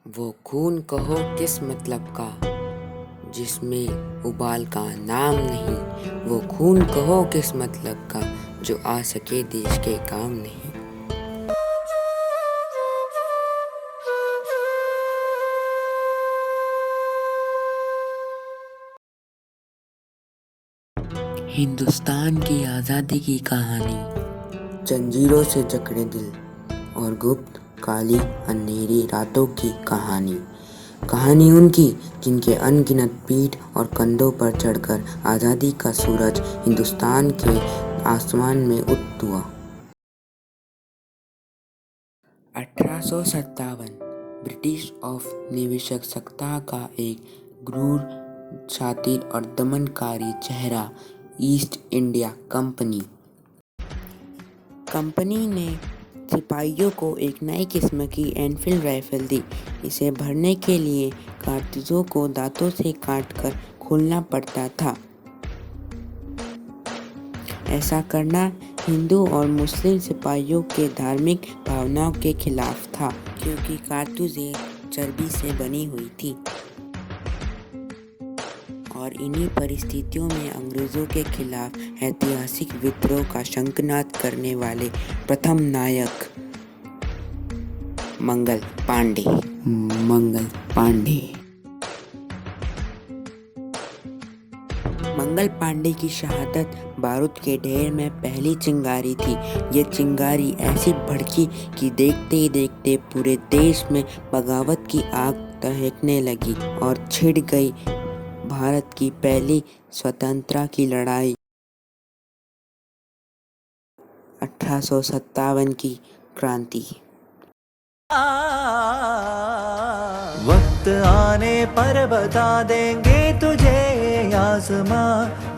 वो खून कहो किस मतलब का जिसमें उबाल का नाम नहीं। वो खून कहो किस मतलब का जो आ सके देश के काम नहीं। हिंदुस्तान की आज़ादी की कहानी, जंजीरों से जकड़े दिल और गुप्त काली अंधेरी रातों की कहानी। कहानी उनकी जिनके अनगिनत पीठ और कंधों पर चढ़कर आज़ादी का सूरज हिंदुस्तान के आसमान में उठ हुआ। 1857 ब्रिटिश औपनिवेशिकता का एक क्रूर, शातिर और दमनकारी चेहरा ईस्ट इंडिया कंपनी ने सिपाहियों को एक नई किस्म की एनफील्ड राइफल दी। इसे भरने के लिए कारतूसों को दांतों से काटकर खोलना पड़ता था। ऐसा करना हिंदू और मुस्लिम सिपाहियों के धार्मिक भावनाओं के खिलाफ था, क्योंकि कारतूसें चर्बी से बनी हुई थी। और इन्हीं परिस्थितियों में अंग्रेजों के खिलाफ ऐतिहासिक विद्रोह का शंखनाद करने वाले प्रथम नायक मंगल पांडे की शहादत बारूद के ढेर में पहली चिंगारी थी। ये चिंगारी ऐसी भड़की कि देखते ही देखते पूरे देश में बगावत की आग दहकने लगी और छिड़ गई भारत की पहली स्वतंत्रता की लड़ाई। 1857 की क्रांति। वक्त आने पर बता देंगे तुझे ये आसमां,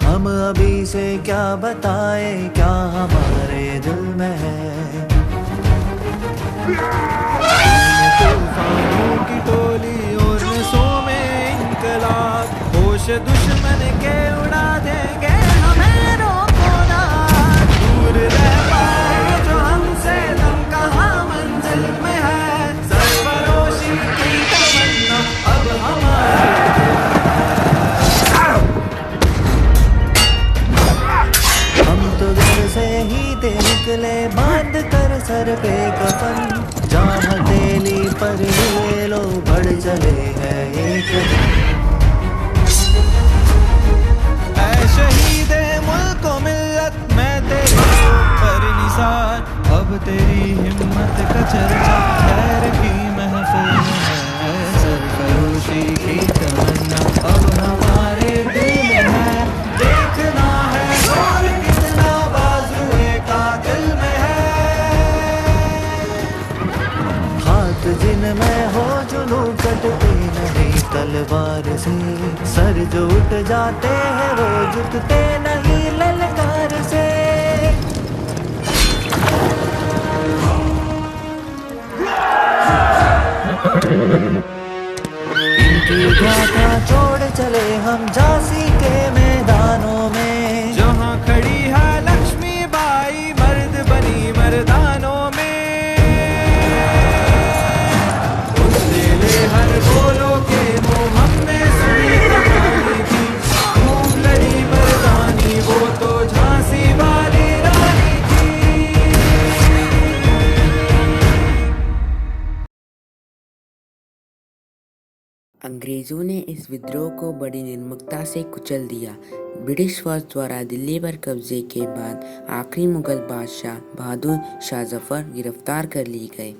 हम अभी से क्या बताए क्या हमारे दिल में है। तूफानों की टोली और नसों में इनकलाब, होश दुश्मन के उड़ा देंगे हमें रोको ना। दूर रह पाए जो हमसे दम कहाँ मंजिल में है, सरफरोशी की तमन्ना अब हमारे हम तो घर से ही थे निकले बांध कर सर पे कफन, जहाँ हथेली पर ये लो बढ़ चले हैं एक। ऐ शहीदे मुल्क व मिल्लत मैं तेरे पर निसार, अब तेरी हिम्मत का चर्चा खैर की महफिल में है, सरफरोशी की तमन्ना अब हमारे दिल में है। देखना है और कितना बाजुए कातिल में है, हाथ जिनमें हो जुनू कटते नहीं तलवार से, सर जो उठ जाते हैं वो झुकते नहीं ललकार से। इनकी गाथा छोड़ चले हम झांसी के मैदानों में, जहाँ खड़ी है लक्ष्मी बाई मर्द बनी मर्दानों में। उसने ले हर गोलों के मुंह हमने सुनी कहानी थी, खूब लड़ी मर्दानी वो तो झांसी वाली रानी थी। अंग्रेजों ने इस विद्रोह को बड़ी निर्ममता से कुचल दिया। ब्रिटिश फौज द्वारा दिल्ली पर कब्जे के बाद आखिरी मुगल बादशाह बहादुर शाह जफर गिरफ्तार कर लिए गए।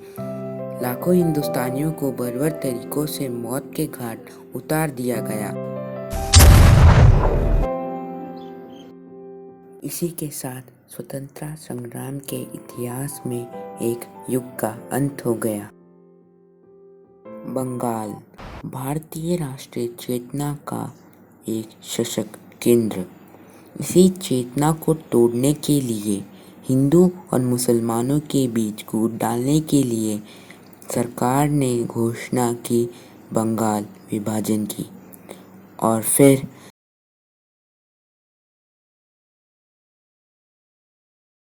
लाखों हिंदुस्तानियों को बर्बर तरीकों से मौत के घाट उतार दिया गया। इसी के साथ स्वतंत्रता संग्राम के इतिहास में एक युग का अंत हो गया। बंगाल भारतीय राष्ट्रीय चेतना का एक सशक्त केंद्र। इसी चेतना को तोड़ने के लिए हिंदू और मुसलमानों के बीच कूट डालने के लिए सरकार ने घोषणा की बंगाल विभाजन की, और फिर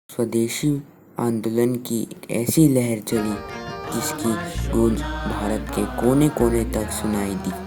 स्वदेशी आंदोलन की एक ऐसी लहर चली जिसकी गूंज भारत के कोने कोने तक सुनाई दी।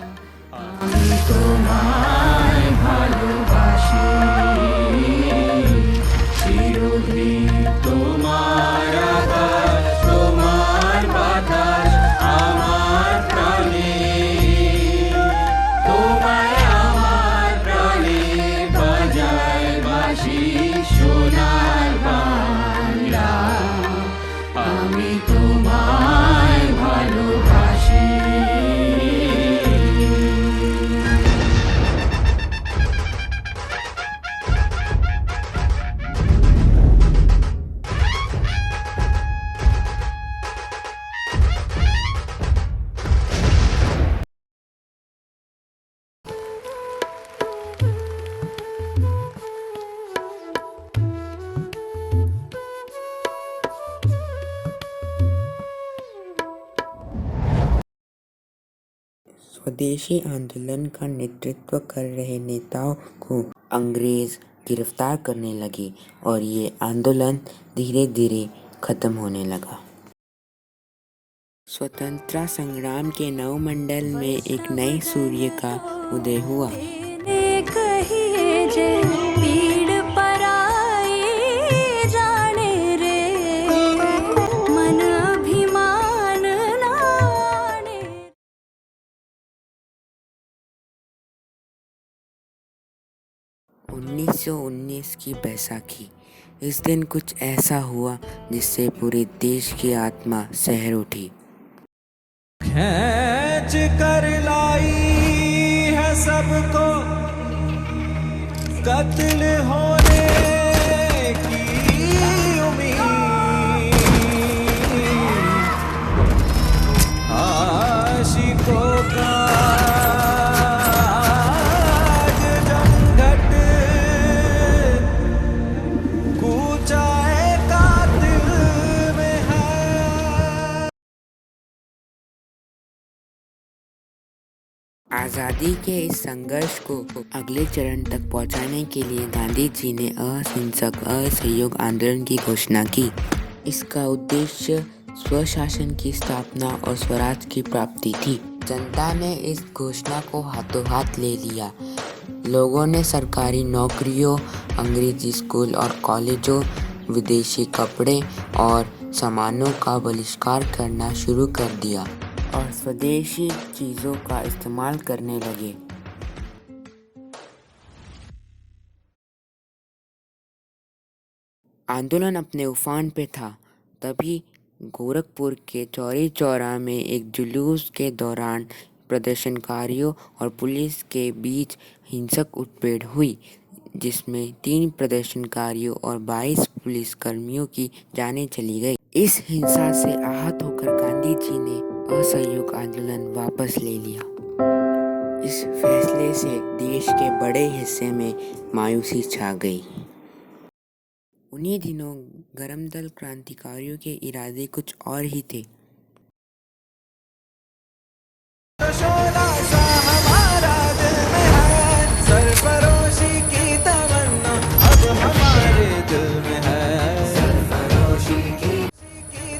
स्वदेशी आंदोलन का नेतृत्व कर रहे नेताओं को अंग्रेज गिरफ्तार करने लगे और ये आंदोलन धीरे धीरे खत्म होने लगा। स्वतंत्रता संग्राम के नवमंडल में एक नए सूर्य का उदय हुआ। उन्नीस 1919 की बैसाखी। इस दिन कुछ ऐसा हुआ जिससे पूरे देश की आत्मा सहर उठी। खींच कर लाई है सबको कत्ल होने की उम्मीद, आशिकों का आज़ादी के इस संघर्ष को अगले चरण तक पहुंचाने के लिए गांधी जी ने अहिंसक असहयोग आंदोलन की घोषणा की। इसका उद्देश्य स्वशासन की स्थापना और स्वराज की प्राप्ति थी। जनता ने इस घोषणा को हाथों हाथ ले लिया। लोगों ने सरकारी नौकरियों, अंग्रेजी स्कूल और कॉलेजों, विदेशी कपड़े और सामानों का बहिष्कार करना शुरू कर दिया और स्वदेशी चीज़ों का इस्तेमाल करने लगे। आंदोलन अपने उफान पे था। तभी गोरखपुर के चौरी चौरा में एक जुलूस के दौरान प्रदर्शनकारियों और पुलिस के बीच हिंसक मुठभेड़ हुई, जिसमें 3 प्रदर्शनकारियों और 22 पुलिसकर्मियों की जानें चली गई। इस हिंसा से आहत होकर गांधी जी ने असहयोग आंदोलन वापस ले लिया। इस फैसले से देश के बड़े हिस्से में मायूसी छा गई। उन्हीं दिनों गरम दल क्रांतिकारियों के इरादे कुछ और ही थे। सरफरोशी की तमन्ना अब हमारे दिल में है, सरफरोशी की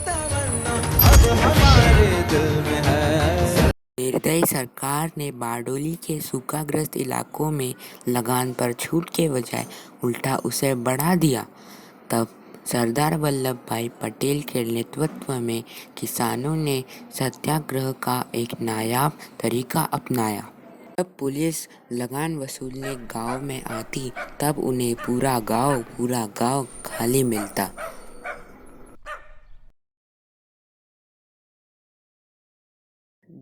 तमन्ना अब हमारे दिल में है। निर्दयी सरकार ने बारडोली के सूखाग्रस्त इलाकों में लगान पर छूट के बजाय उल्टा उसे बढ़ा दिया। तब सरदार वल्लभ भाई पटेल के नेतृत्व में किसानों ने सत्याग्रह का एक नायाब तरीका अपनाया। जब पुलिस लगान वसूलने गांव में आती, तब उन्हें पूरा गांव खाली मिलता।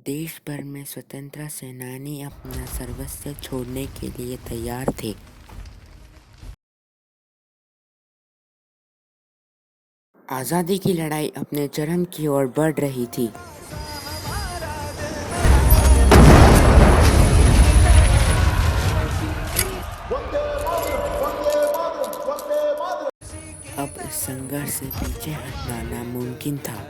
देश भर में स्वतंत्रता सेनानी अपना सर्वस्व छोड़ने के लिए तैयार थे। आज़ादी की लड़ाई अपने चरम की ओर बढ़ रही थी। अब इस संघर्ष से पीछे हटना नामुमकिन था।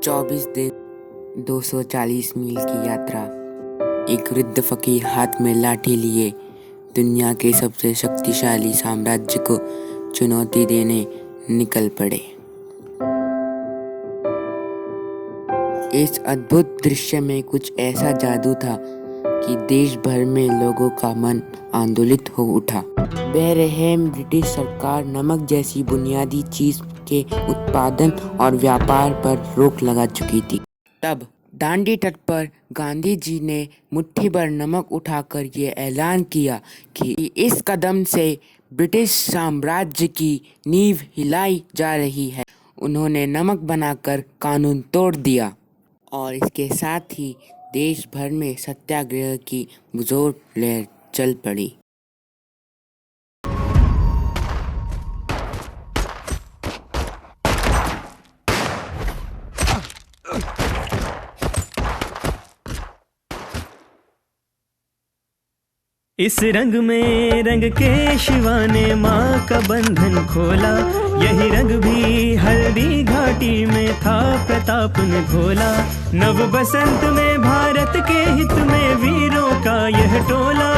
24 दिन 240 मील की यात्रा। एक वृद्ध फकीर हाथ में लाठी लिए दुनिया के सबसे शक्तिशाली साम्राज्य को चुनौती देने निकल पड़े। इस अद्भुत दृश्य में कुछ ऐसा जादू था कि देश भर में लोगों का मन आंदोलित हो उठा। बेरहम ब्रिटिश सरकार नमक जैसी बुनियादी चीज के उत्पादन और व्यापार पर रोक लगा चुकी थी। तब दांडी तट पर गांधी जी ने मुट्ठी भर नमक उठाकर ये ऐलान किया कि इस कदम से ब्रिटिश साम्राज्य की नींव हिलाई जा रही है। उन्होंने नमक बनाकर कानून तोड़ दिया और इसके साथ ही देश भर में सत्याग्रह की जोर लहर चल पड़ी। इस रंग में रंग के शिवा ने माँ का बंधन खोला, यही रंग भी हल्दी घाटी में था प्रताप ने घोला। नव बसंत में भारत के हित में वीरों का यह टोला,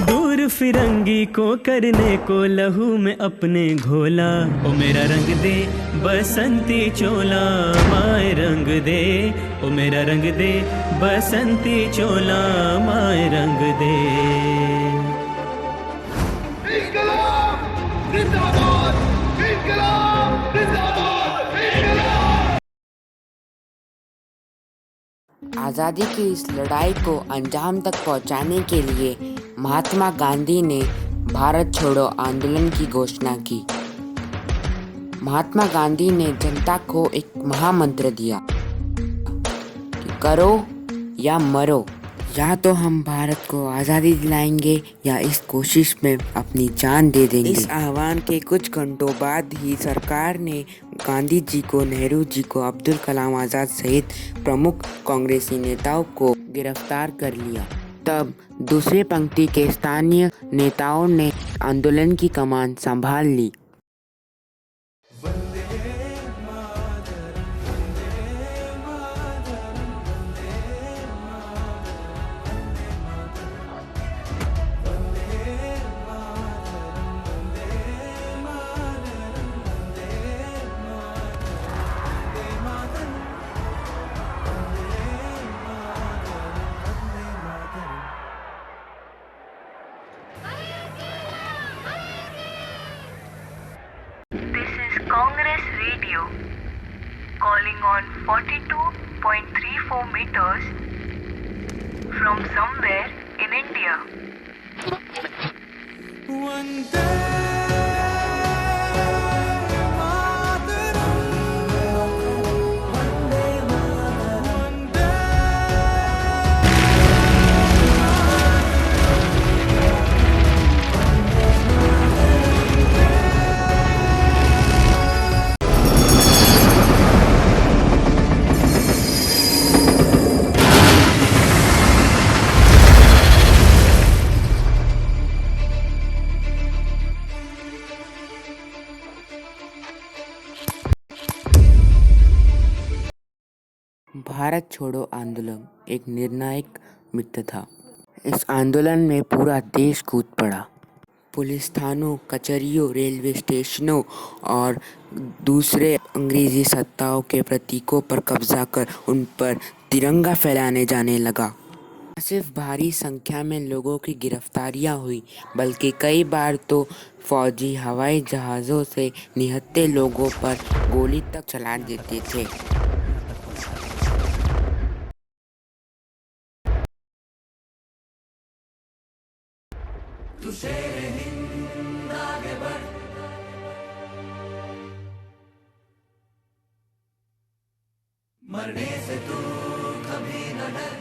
दूर फिरंगी को करने को लहू में अपने घोला। ओ मेरा रंग दे बसंती चोला, माए रंग दे, ओ मेरा रंग दे बसंती चोला, माए रंग दे। आज़ादी की इस लड़ाई को अंजाम तक पहुंचाने के लिए महात्मा गांधी ने भारत छोड़ो आंदोलन की घोषणा की। महात्मा गांधी ने जनता को एक महामंत्र दिया कि करो या मरो, या तो हम भारत को आज़ादी दिलाएंगे या इस कोशिश में अपनी जान दे देंगे। इस आह्वान के कुछ घंटों बाद ही सरकार ने गांधी जी को, नेहरू जी को, अब्दुल कलाम आज़ाद सहित प्रमुख कांग्रेसी नेताओं को गिरफ्तार कर लिया। तब दूसरी पंक्ति के स्थानीय नेताओं ने आंदोलन की कमान संभाल ली। Congress Radio calling on 42.34 meters from somewhere in India. Bharat छोड़ो आंदोलन एक निर्णायक मित्र था। इस आंदोलन में पूरा देश कूद पड़ा। पुलिस थानों, कचहरियों, रेलवे स्टेशनों और दूसरे अंग्रेजी सत्ताओं के प्रतीकों पर कब्जा कर उन पर तिरंगा फहराने जाने लगा। न सिर्फ भारी संख्या में लोगों की गिरफ्तारियां हुई, बल्कि कई बार तो फौजी हवाई जहाज़ों से निहत्थे लोगों पर गोली तक चला देते थे। तू शेर हिंद आगे बढ़, मरने से तू कभी न डर।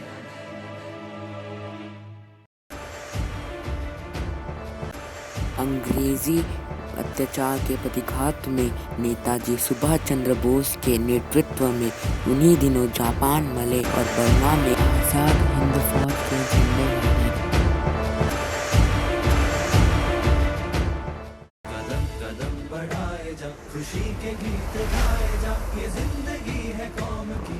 अंग्रेजी अत्याचार के प्रतिघात में नेताजी सुभाष चंद्र बोस के नेतृत्व में उन्हीं दिनों जापान, मलय और बर्मा में आजाद हिंद फौज के झंडे लहराए। कदम कदम बढ़ाए जा, खुशी के गीत गाए जा, ये जिंदगी है कौम की।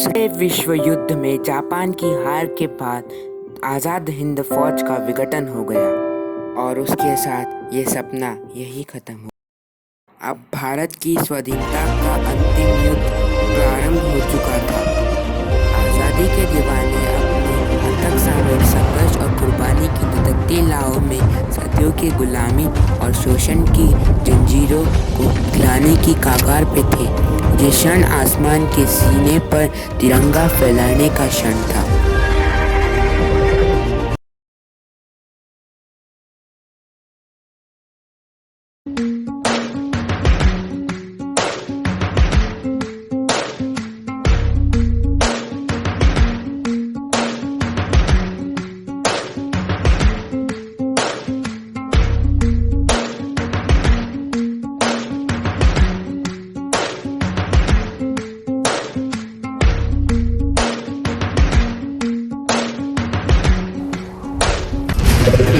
दूसरे विश्व युद्ध में जापान की हार के बाद आज़ाद हिंद फौज का विघटन हो गया और उसके साथ ये सपना यही खत्म हो। अब भारत की स्वाधीनता का अंतिम युद्ध प्रारंभ हो चुका था। आज़ादी के दीवाने अपने अथक सागर संघर्ष और कुर्बानी की धधकती लहरों में सदियों की गुलामी और शोषण की जंजीरों को पिघलाने की कगार पे थे। ये क्षण आसमान के सीने पर तिरंगा फहराने का क्षण था।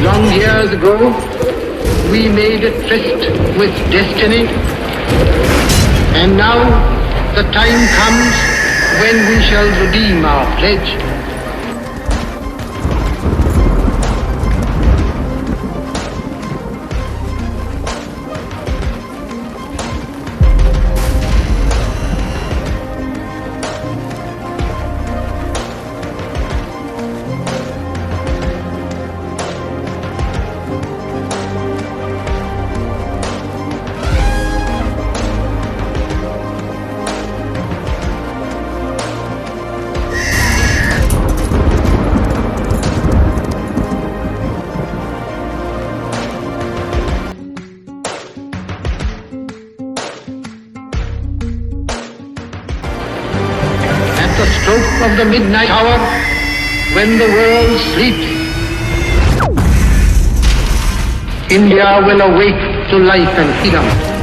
Long years ago, we made a tryst with destiny, and now the time comes when we shall redeem our pledge. The stroke of the midnight hour, when the world sleeps, India will awake to life and freedom.